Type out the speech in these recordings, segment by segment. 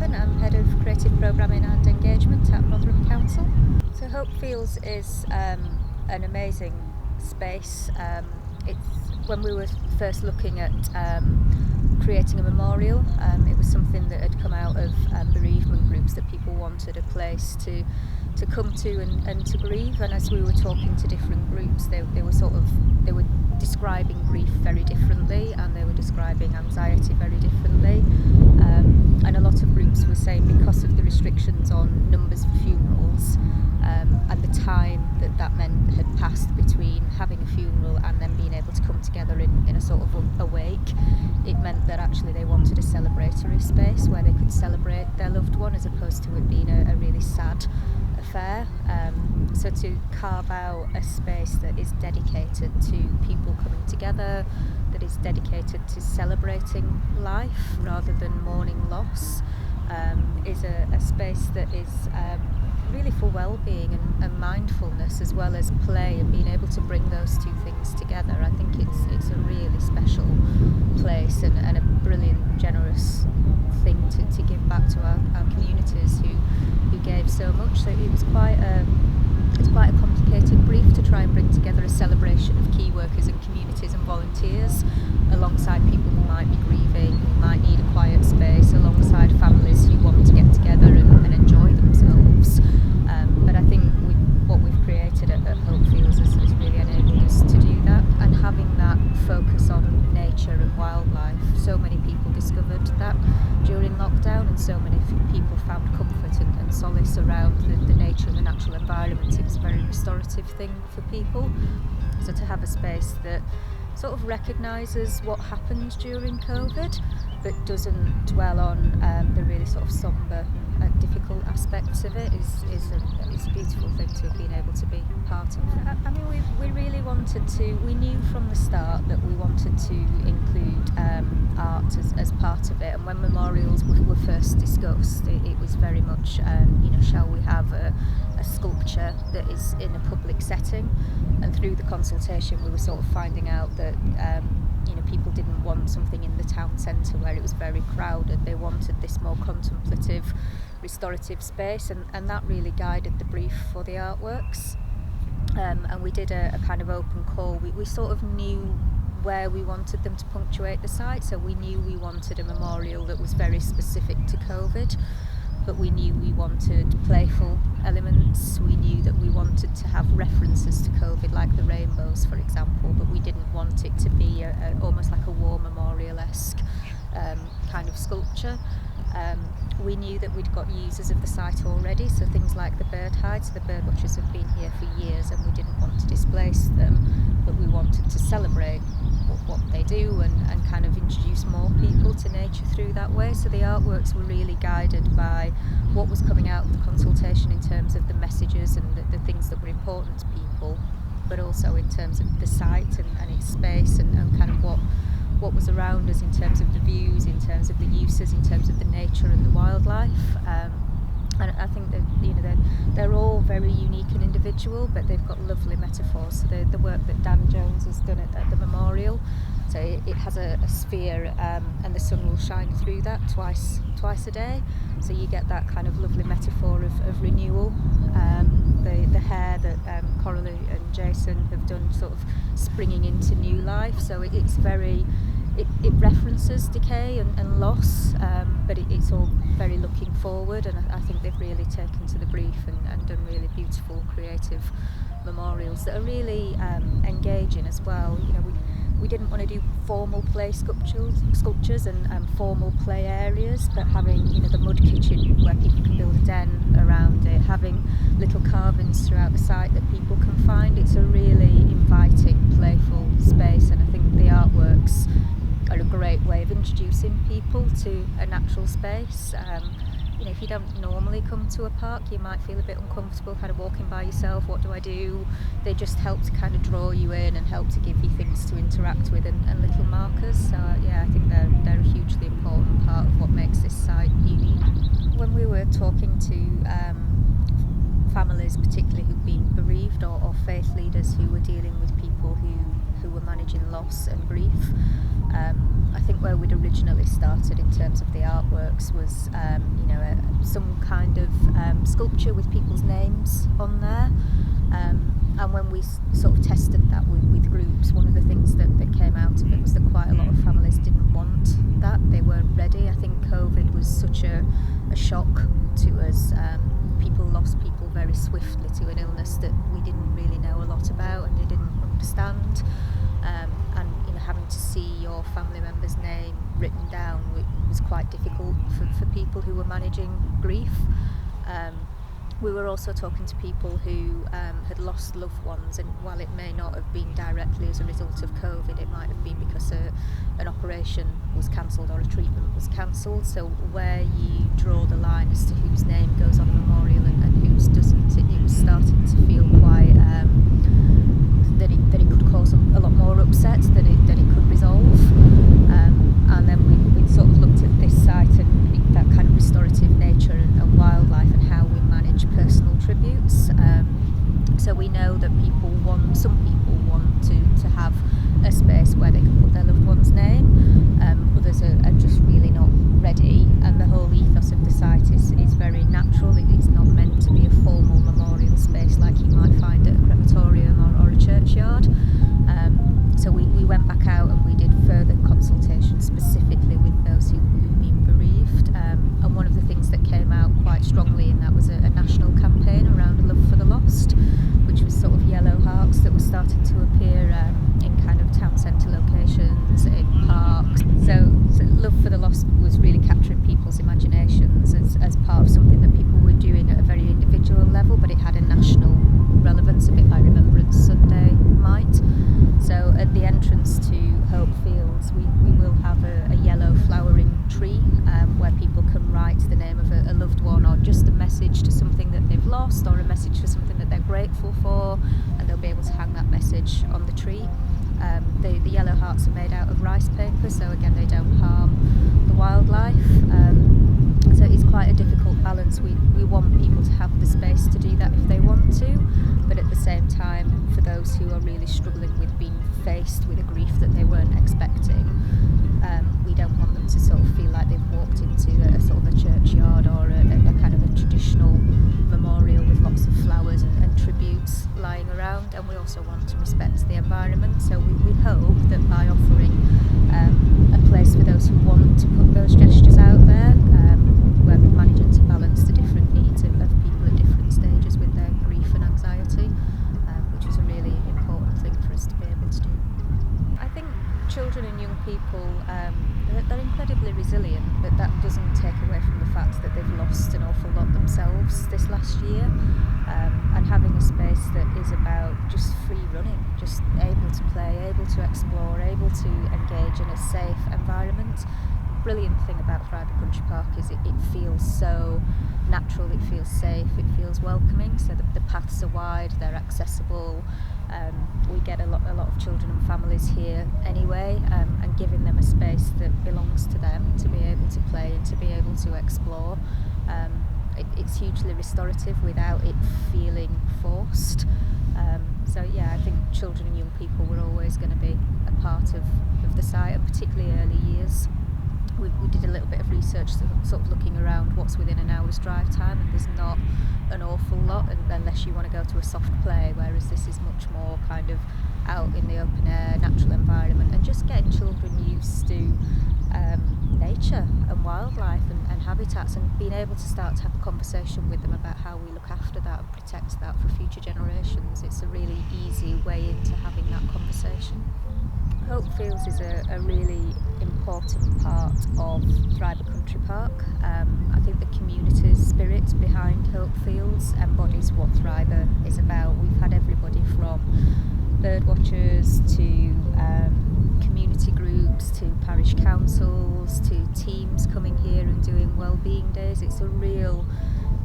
I'm Head of Creative Programming and Engagement at Rotherham Council. So Hope Feels is an amazing space. When we were first looking at creating a memorial, it was something that had come out of bereavement groups, that people wanted a place to come to and to grieve. And as we were talking to different groups, they were describing grief very differently, and they were describing anxiety very differently. And a lot of groups were saying, because of the restrictions on numbers for funerals and the time that meant had passed between having a funeral and then being able to come together in a sort of a wake, it meant that actually they wanted a celebratory space where they could celebrate their loved one, as opposed to it being a really sad affair. So to carve out a space that is dedicated to people coming together, that is dedicated to celebrating life rather than mourning loss, is a space that is really for well-being and mindfulness, as well as play, and being able to bring those two things together. I think it's a really special place and a brilliant, generous thing to give back to our communities who gave so much. So it was quite a complicated brief to try and bring together a celebration of key workers and communities and volunteers, alongside people who might be grieving, who might need a quiet space, alongside families who want to get together and enjoy themselves. But I think what we've created at Hope Feels has really enabled us to do that, and having that focus on nature and wildlife. So many people discovered that during lockdown, and so many people found comfort and solace around the nature and the natural environment. It was a very restorative thing for people. So to have a space that sort of recognises what happened during COVID, but doesn't dwell on the really sort of sombre and difficult aspects of it is a beautiful thing to have been able to be part of. I mean, we really wanted to, we knew from the start that we wanted to include art as part of it, and when memorials were first discussed, it was very much, shall we have a sculpture that is in a public setting? And through the consultation we were sort of finding out that people didn't want something in the town centre where it was very crowded. They wanted this more contemplative, restorative space, and that really guided the brief for the artworks. And we did a kind of open call. We sort of knew where we wanted them to punctuate the site, so we knew we wanted a memorial that was very specific to COVID, but we knew we wanted playful elements. We knew that we wanted to have references to COVID, like the rainbows, for example, but we didn't want it to be almost like a war memorial-esque kind of sculpture. We knew that we'd got users of the site already, so things like the bird hides. The bird watchers have been here for years, and we didn't want to displace them, but we wanted to celebrate what they do and kind of introduce more people to nature through that way. So the artworks were really guided by what was coming out of the consultation in terms of the messages and the things that were important to people, but also in terms of the site and its space and kind of what was around us in terms of the views, in terms of the uses, in terms of the nature and the wildlife. And I think that they're all very unique and individual, but they've got lovely metaphors. So the work that Dan Jones has done at the memorial, so it has a sphere, and the sun will shine through that twice a day. So you get that kind of lovely metaphor of renewal. The hair that Coralie and Jason have done, sort of springing into new life. So it's very. It references decay and loss, but it's all very looking forward, and I think they've really taken to the brief and done really beautiful, creative memorials that are really engaging as well. We didn't want to do formal play sculptures and formal play areas, but having the mud kitchen where people can build a den around it, having little carvings throughout the site that people can find. It's a really inviting, playful space, and I think the artworks are a great way of introducing people to a natural space. If you don't normally come to a park, you might feel a bit uncomfortable kind of walking by yourself. What do I do? They just help to kind of draw you in and help to give you things to interact with and little markers. So I think they're a hugely important part of what makes this site unique. When we were talking to families, particularly who've been bereaved, or faith leaders who were dealing with people who were managing loss and grief. I think where we'd originally started in terms of the artworks was some kind of sculpture with people's names on there. And when we sort of tested that with groups, one of the things that came out of it was that quite a lot of families didn't want that. They weren't ready. I think COVID was such a shock to us. People lost people very swiftly to an illness that we didn't really know a lot about and they didn't understand. And having to see your family member's name written down was quite difficult for people who were managing grief. We were also talking to people who had lost loved ones, and while it may not have been directly as a result of COVID, it might have been because an operation was cancelled or a treatment was cancelled. So where you draw the line as to whose name goes on a memorial and whose doesn't, it was starting to feel quite that it could cause a lot more upset than it could resolve. And then we sort of looked at this site and that kind of restorative nature and wildlife and how we manage personal tributes. So we know that some people want to have a space where they can put their loved one's name. Others are just really not ready, and the whole ethos of the site is very natural. It's not meant to be a formal memorial space like you might find at a crematorium or a churchyard. So we went back out and we did further consultation specifically with those who've been bereaved. And one of the things that came out quite strongly in that was a national campaign around Love for the Lost, which was sort of yellow hearts that were starting to appear in kind of town centre locations, in parks. So Love for the Lost was really capturing people's imaginations as part of something that people were doing at a very individual level, but it had a national relevance, a bit like Remembrance Sunday might. So at the entrance to Hope Fields, we will have a yellow flowering tree where people can write the name of a loved one, or just a message to something that they've lost, or a message for something that they're grateful for, and they'll be able to hang that message on the tree. The yellow hearts are made out of rice paper, so again they don't harm the wildlife. So it's quite a difficult balance. We want people to have the space to do that if they want to, but at the same time, for those who are really struggling with being faced with a grief that they weren't expecting, we don't want them to sort of feel like they've walked into a sort of a churchyard or a kind of a traditional memorial with lots of flowers and tributes lying around. And we also want to respect the environment, so we hope that by offering a place for those who want to put those gestures out there, we're managing to balance the different needs of people at different stages with their grief and anxiety, which is a really important thing for us to be able to do. I think children and young people, they're incredibly resilient, but that doesn't take away from the fact that they've lost an awful lot themselves this last year, and having a space that is about just free running, just able to play, able to explore, able to engage in a safe environment. The brilliant thing about Thrive Country Park is it feels so natural, it feels safe, it feels welcoming, so the paths are wide, they're accessible. We get a lot of children and families here anyway, and giving them a space that belongs to them to be able to play and to be able to explore. It's hugely restorative without it feeling forced. So yeah, I think children and young people were always going to be a part of the site, and particularly early years. We did a little bit of research sort of looking around what's within an hour's drive time, and there's not an awful lot unless you want to go to a soft play, whereas this is much more kind of out in the open air, natural environment, and just getting children used to nature and wildlife and habitats, and being able to start to have a conversation with them about how we look after that and protect that for future generations. It's a really easy way into having that conversation. Hope Fields is a really important part of Thrive Country Park. I think the community spirit behind Hope Fields embodies what Thrive is about. We've had everybody from birdwatchers to community groups to parish councils to teams coming here and doing wellbeing days. It's a real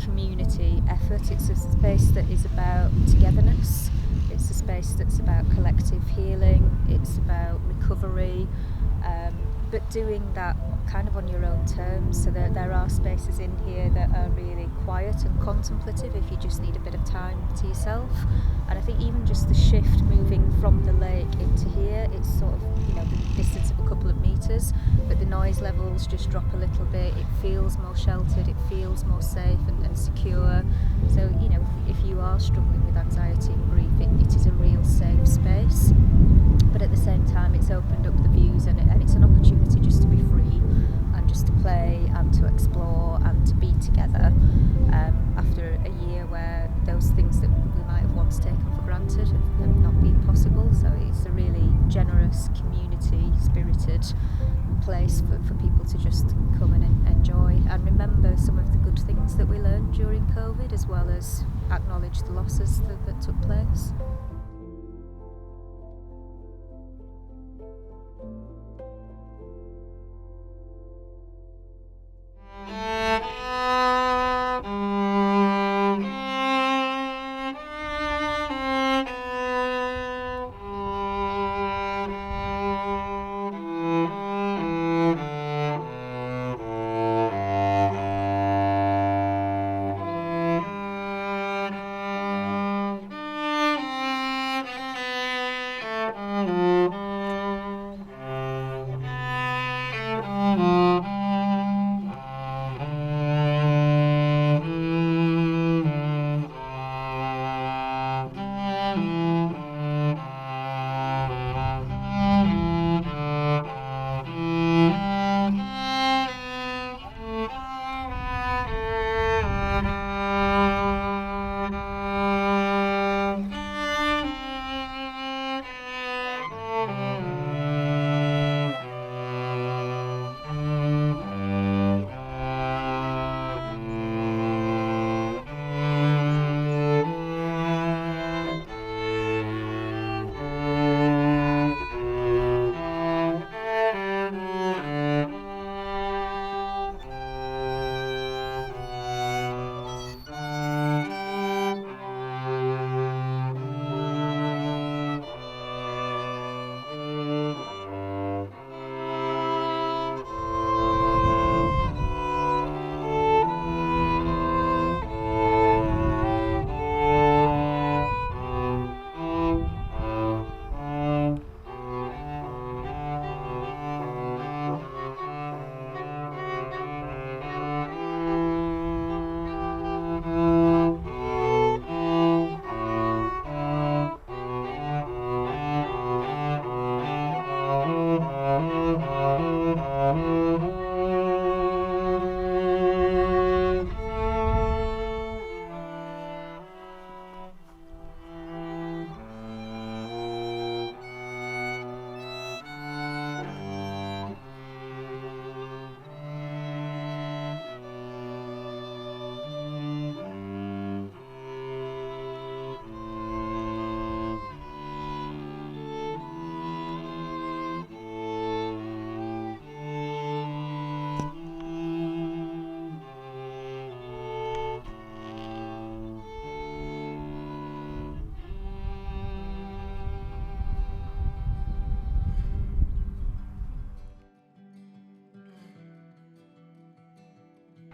community effort. It's a space that is about togetherness. It's a space that's about collective healing. It's about recovery. but doing that kind of on your own terms, so that there are spaces in here that are really quiet and contemplative if you just need a bit of time to yourself. And I think even just the shift moving from the lake into here, it's sort of, the distance of a couple of metres, but the noise levels just drop a little bit. It feels more sheltered, it feels more safe and secure. So, if you are struggling with anxiety and grief, it is a real safe space. But at the same time, it's opened up the views, and it's an opportunity just to be free and just to play and to explore and to be together after a year where those things that we might have once taken for granted have not been possible. So it's a really generous, community-spirited place for people to just come and enjoy and remember some of the good things that we learned during COVID, as well as acknowledge the losses that took place.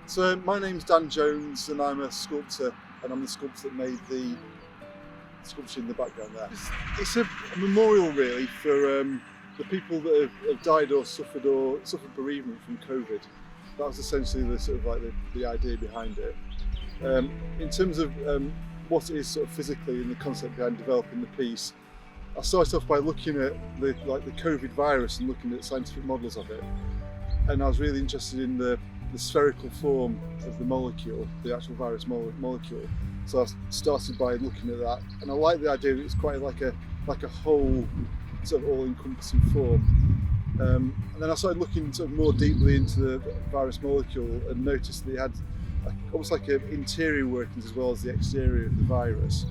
So my name's Dan Jones and I'm a sculptor, and I'm the sculptor that made the sculpture in the background there. It's a memorial really for the people that have died or suffered bereavement from COVID. That was essentially the sort of like the idea behind it. In terms of what it is sort of physically and the concept behind developing the piece, I started off by looking at the COVID virus and looking at scientific models of it, and I was really interested in the spherical form of the molecule, the actual virus molecule. So I started by looking at that, and I like the idea that it's quite like a whole sort of all-encompassing form. And then I started looking sort of more deeply into the virus molecule and noticed that it had almost like an interior workings as well as the exterior of the virus,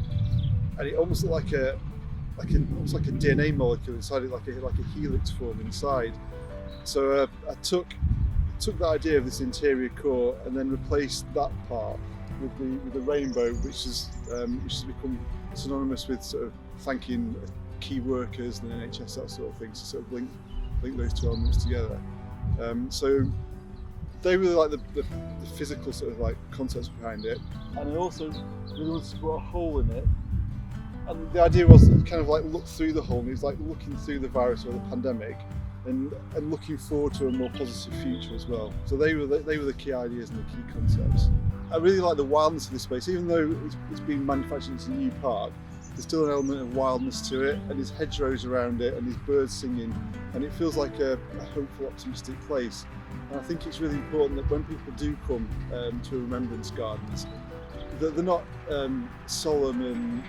and it almost looked almost like a DNA molecule inside it, like a helix form inside. So I took that idea of this interior core and then replaced that part with the rainbow, which has become synonymous with sort of thanking key workers and the NHS, that sort of thing, to sort of link link those two elements together. So they really like the physical sort of like concepts behind it, and I also really wanted to put a hole in it. And the idea was kind of like look through the hole, and it was like looking through the virus or the pandemic, and looking forward to a more positive future as well. So they were the key ideas and the key concepts. I really like the wildness of this space, even though it's been manufactured into a new park. There's still an element of wildness to it, and there's hedgerows around it, and there's birds singing, and it feels like a hopeful, optimistic place. And I think it's really important that when people do come to Remembrance Gardens, that they're not solemn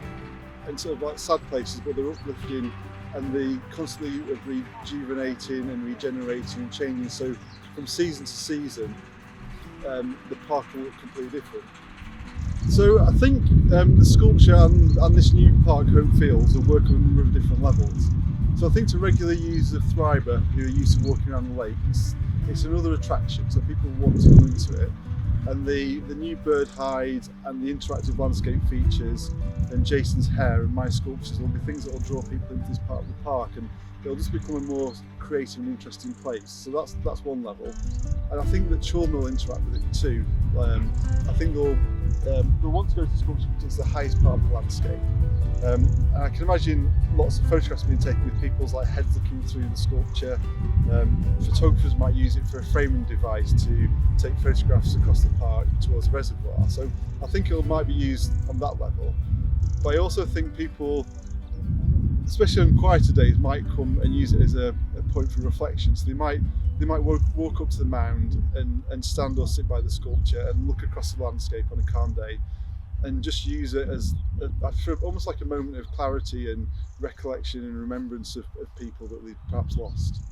and sort of like sad places, but they're uplifting, and they constantly rejuvenating and regenerating and changing. So from season to season, the park will look completely different. So I think the sculpture and this new park, Hope Fields, will work on a number of different levels. So I think to regular users of Thriber who are used to walking around the lake, it's another attraction, so people want to come into it. And the new bird hide and the interactive landscape features and Jason's hair and my sculptures will be things that will draw people into this part of the park, and it'll just become a more creative and interesting place. So that's one level. And I think that children will interact with it too. I think they'll want to go to the sculpture because it's the highest part of the landscape. And I can imagine lots of photographs being taken with people's like heads looking through the sculpture. Photographers might use it for a framing device to take photographs across the park towards the reservoir. So I think it might be used on that level. But I also think people, especially on quieter days, might come and use it as a point for reflection. So they might walk up to the mound and stand or sit by the sculpture and look across the landscape on a calm day, and just use it as almost like a moment of clarity and recollection and remembrance of people that they've perhaps lost.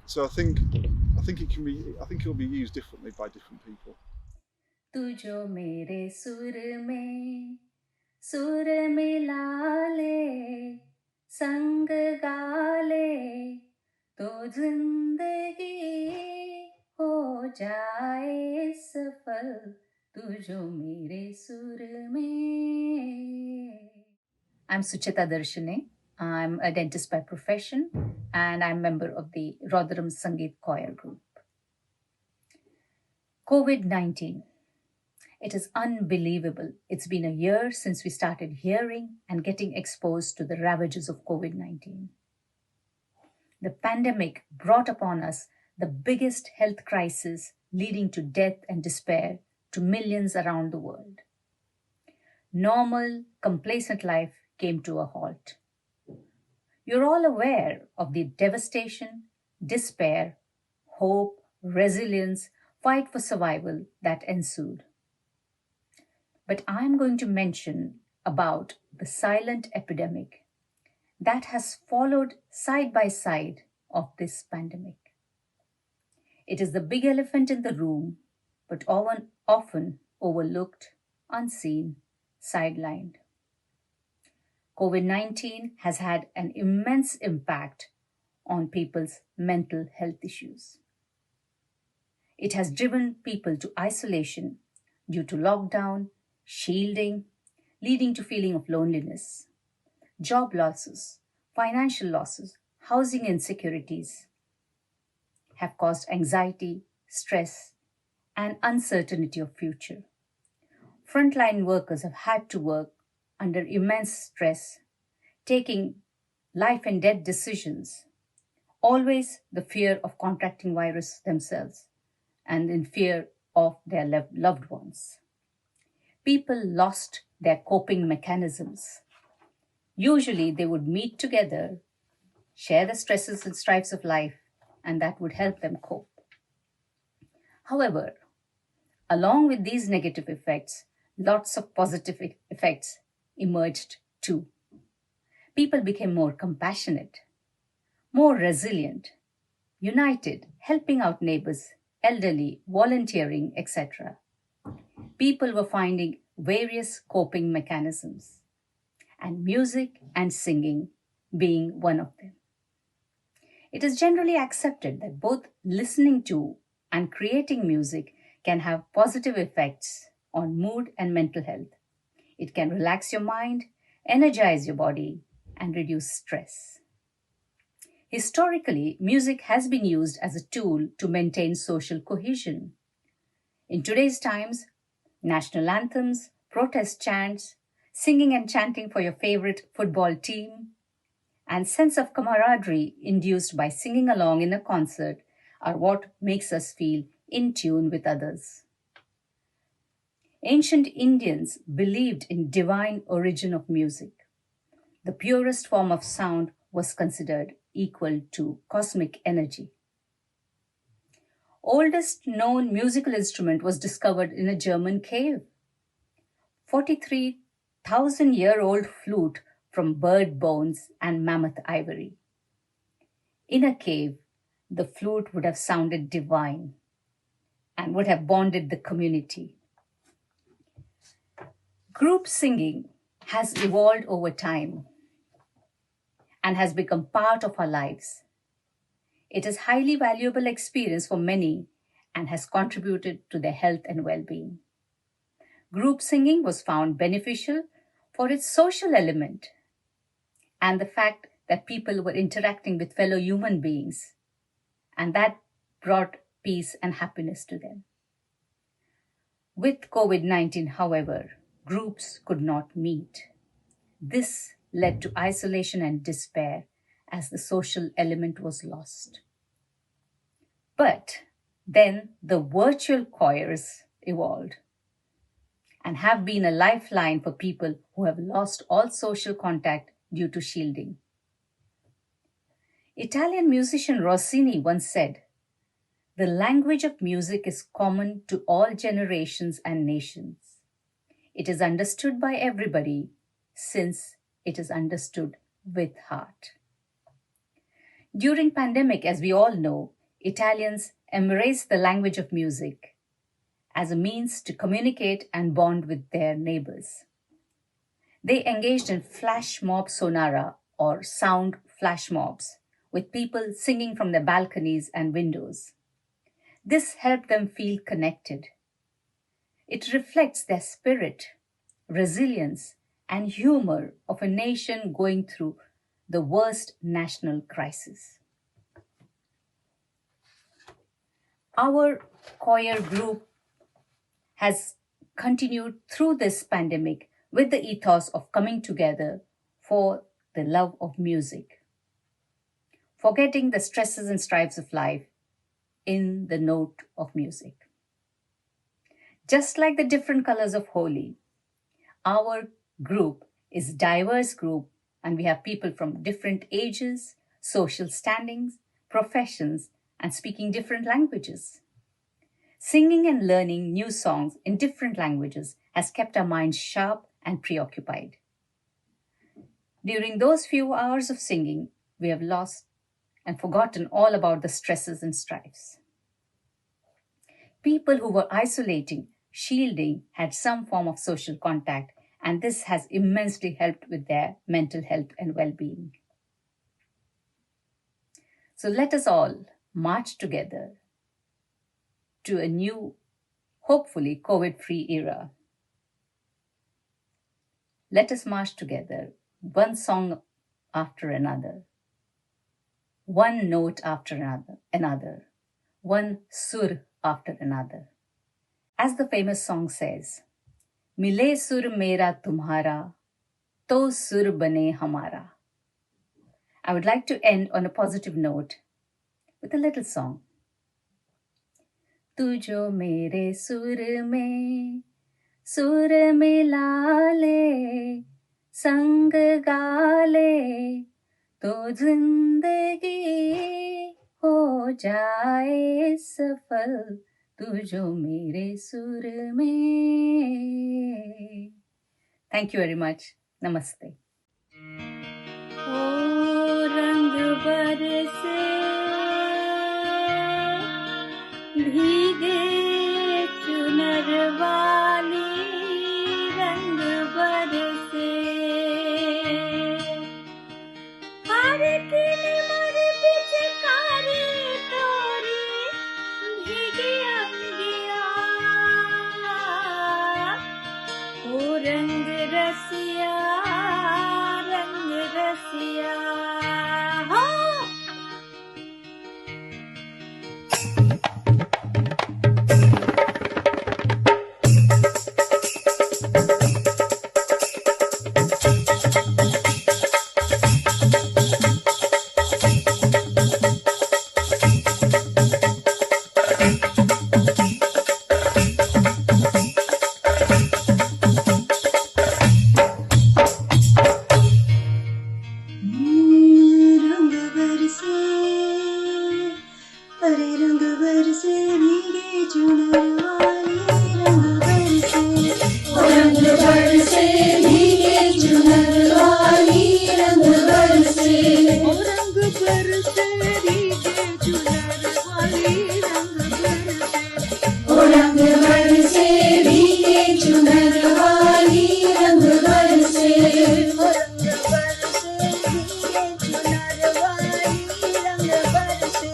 So I think it'll be used differently by different people. तुझो मेरे सुर मिला ले, संग गा ले, तो जिंदगी हो जाए सफल, तुझो मेरे सुर में. I'm Suchita Darshane. I'm a dentist by profession, and I'm a member of the Rotherham Sangeet Choir Group. COVID-19. It is unbelievable. It's been a year since we started hearing and getting exposed to the ravages of COVID-19. The pandemic brought upon us the biggest health crisis, leading to death and despair to millions around the world. Normal, complacent life came to a halt. You're all aware of the devastation, despair, hope, resilience, fight for survival that ensued. But I'm going to mention about the silent epidemic that has followed side by side of this pandemic. It is the big elephant in the room, but often overlooked, unseen, sidelined. COVID-19 has had an immense impact on people's mental health issues. It has driven people to isolation due to lockdown, shielding, leading to feeling of loneliness, job losses, financial losses, housing insecurities, have caused anxiety, stress, and uncertainty of future. Frontline workers have had to work under immense stress, taking life and death decisions, always the fear of contracting virus themselves and in fear of their loved ones. People lost their coping mechanisms. Usually they would meet together, share the stresses and strifes of life, and that would help them cope. However, along with these negative effects, lots of positive effects emerged too. People became more compassionate, more resilient, united, helping out neighbors, elderly, volunteering, etc. People were finding various coping mechanisms, and music and singing being one of them. It is generally accepted that both listening to and creating music can have positive effects on mood and mental health. It can relax your mind, energize your body, and reduce stress. Historically, music has been used as a tool to maintain social cohesion. In today's times, national anthems, protest chants, singing and chanting for your favorite football team, and sense of camaraderie induced by singing along in a concert are what makes us feel in tune with others. Ancient Indians believed in divine origin of music. The purest form of sound was considered equal to cosmic energy. Oldest known musical instrument was discovered in a German cave. 43,000-year-old flute from bird bones and mammoth ivory. In a cave, the flute would have sounded divine and would have bonded the community. Group singing has evolved over time and has become part of our lives. It is a highly valuable experience for many and has contributed to their health and well-being. Group singing was found beneficial for its social element and the fact that people were interacting with fellow human beings, and that brought peace and happiness to them. With COVID-19, however, groups could not meet. This led to isolation and despair as the social element was lost. But then the virtual choirs evolved and have been a lifeline for people who have lost all social contact due to shielding. Italian musician Rossini once said, "The language of music is common to all generations and nations. It is understood by everybody since it is understood with heart." During pandemic, as we all know, Italians embraced the language of music as a means to communicate and bond with their neighbors. They engaged in flash mob sonara or sound flash mobs with people singing from their balconies and windows. This helped them feel connected. It reflects their spirit, resilience, and humor of a nation going through the worst national crisis. Our choir group has continued through this pandemic with the ethos of coming together for the love of music, forgetting the stresses and stripes of life in the note of music. Just like the different colors of Holi, our group is a diverse group, and we have people from different ages, social standings, professions, and speaking different languages. Singing and learning new songs in different languages has kept our minds sharp and preoccupied. During those few hours of singing, we have lost and forgotten all about the stresses and strifes. People who were isolating, shielding, had some form of social contact, and this has immensely helped with their mental health and well-being. So let us all march together to a new, hopefully COVID-free era. Let us march together, one song after another, one note after another, one sur after another. As the famous song says, "Mile sur mera tumhara, to sur bane hamara." I would like to end on a positive note with a little song. तू जो मेरे सुर मिला ले, संग गा ले, तो जिंदगी हो जाए सफल, तू जो मेरे सुर में. Thank you very much. Namaste. ओ रंग बरसे भीगे चुनर वाली, रंग बरसे हर किलमर पिचकारी तोरी, भीगे अंगिया ओ रंग रसिया सारे रंग बरसे भीगे चुनर वाली रंग बरसे ओ रंग बरसे भीगे चुनर वाली रंग बरसे ओ रंग बरसे भीगे चुनर वाली रंग बरसे ओ रंग बरसे भीगे चुनर वाली रंग बरसे ओ रंग बरसे भीगे चुनर वाली रंग बरसे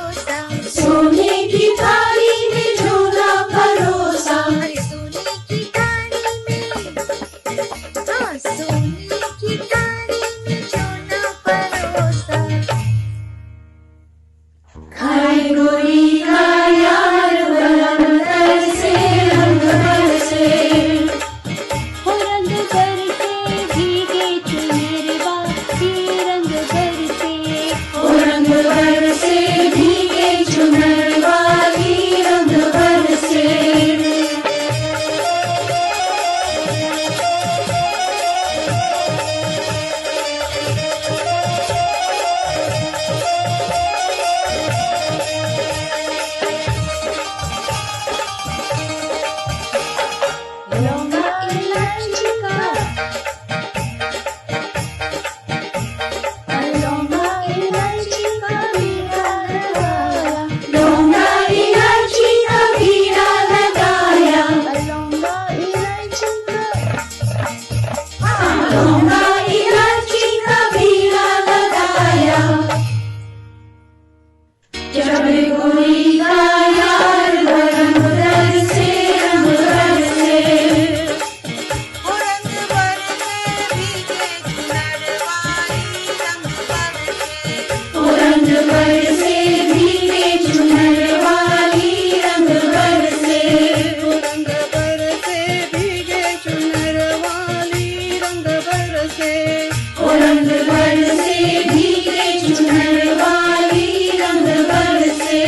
सोने की थाली में झोला परोसा अरे सोने की थाली में हाँ सोने की थाली में झोला परोसा खाए गोरी का यार बरम तरसे रंग बरसे हो रंग बरसे भीगे चुनर वाली रंग बरसे हो रंग बरसे भीगे चुनर वाली रंग बरसे लौंगा इलायची का लौंगा इलायची का बीड़ा लगाया लौंगा इलायची का बीड़ा लगाया लौंगा इलायची का लौंगा इलायची का बीड़ा लगाया जब गोरी का यार रंग बरसे रंग बरसे ओ रंग बरसे भीगे चुनर वाली रंग बरसे ओ रंग बरसे भीगे चुनर वाली रंग बरसे ओ रंग बरसे भीगे चुनर वाली रंग बरसे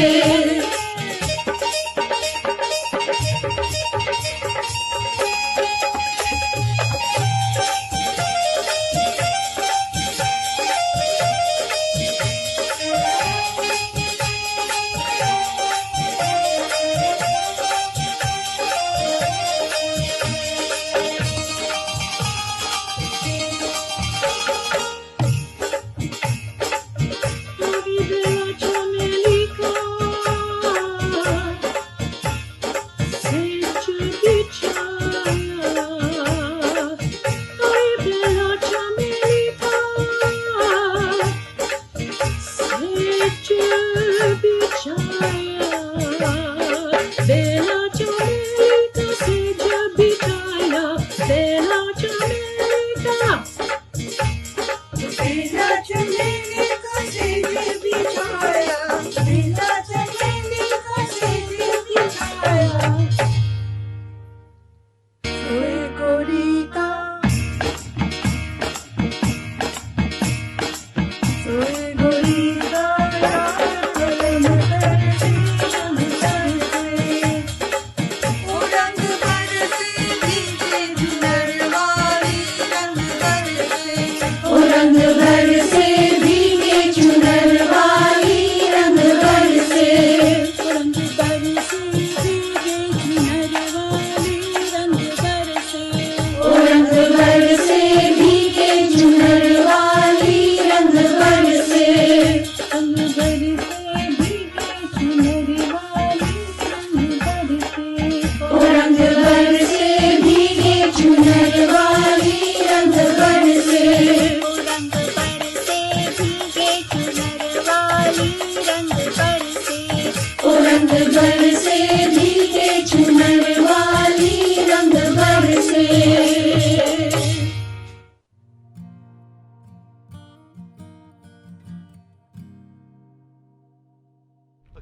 ओ रंग बरसे भीगे चुनर वाली रंग बरसे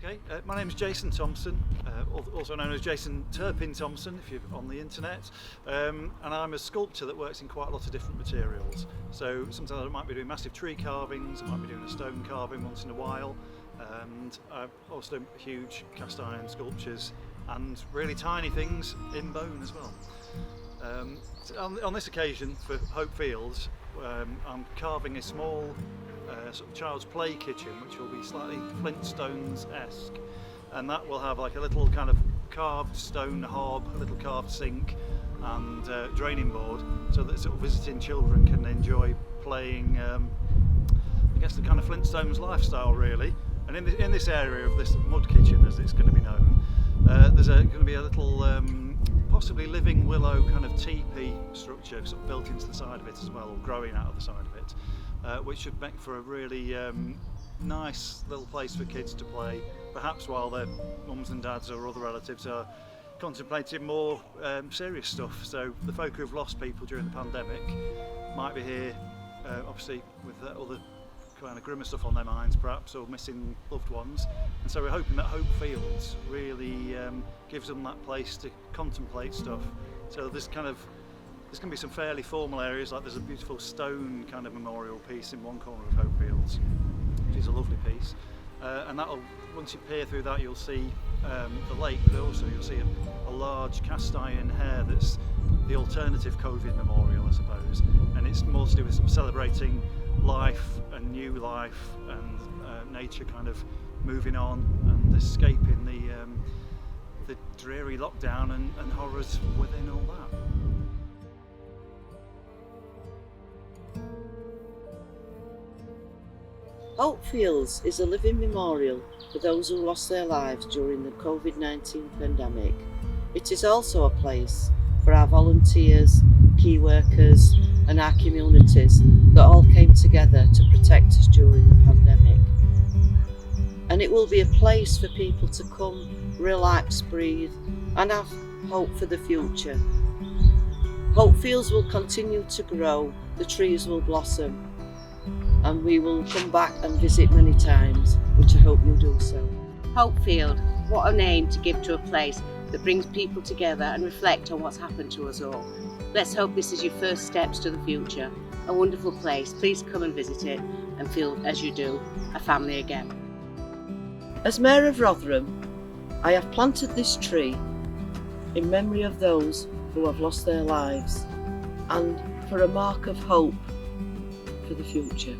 Okay, my name is Jason Thompson, also known as Jason Turpin Thompson if you're on the internet, and I'm a sculptor that works in quite a lot of different materials. So sometimes I might be doing massive tree carvings, I might be doing a stone carving once in a while, and I've also done huge cast iron sculptures and really tiny things in bone as well. On this occasion for Hope Fields, I'm carving a small sort of child's play kitchen, which will be slightly Flintstones-esque, and that will have like a little kind of carved stone hob, a little carved sink and draining board, so that sort of visiting children can enjoy playing I guess the kind of Flintstones lifestyle really. And in this area of this mud kitchen, as it's going to be known, there's going to be a little possibly living willow kind of teepee structure sort of built into the side of it as well, or growing out of the side of it, which should make for a really nice little place for kids to play, perhaps while their mums and dads or other relatives are contemplating more serious stuff. So the folk who have lost people during the pandemic might be here, obviously with all the kind of grimmer stuff on their minds perhaps, or missing loved ones, and so we're hoping that Hope Fields really gives them that place to contemplate stuff. So there's going to be some fairly formal areas, like there's a beautiful stone kind of memorial piece in one corner of Hope Fields, which is a lovely piece, and that'll, once you peer through that, you'll see the lake, but also you'll see a large cast iron hair that's the alternative COVID memorial, I suppose, and it's more to do with sort of celebrating life and new life and nature kind of moving on and escaping the dreary lockdown and horrors within all that. Hope Fields is a living memorial for those who lost their lives during the COVID-19 pandemic. It is also a place for our volunteers, key workers and our communities that all came together to protect us during the pandemic. And it will be a place for people to come, relax, breathe and have hope for the future. Hope Fields will continue to grow, the trees will blossom, and we will come back and visit many times, which I hope you'll do so. Hopefield, what a name to give to a place that brings people together and reflect on what's happened to us all. Let's hope this is your first steps to the future. A wonderful place. Please come and visit it and feel, as you do, a family again. As Mayor of Rotherham, I have planted this tree in memory of those who have lost their lives and for a mark of hope for the future.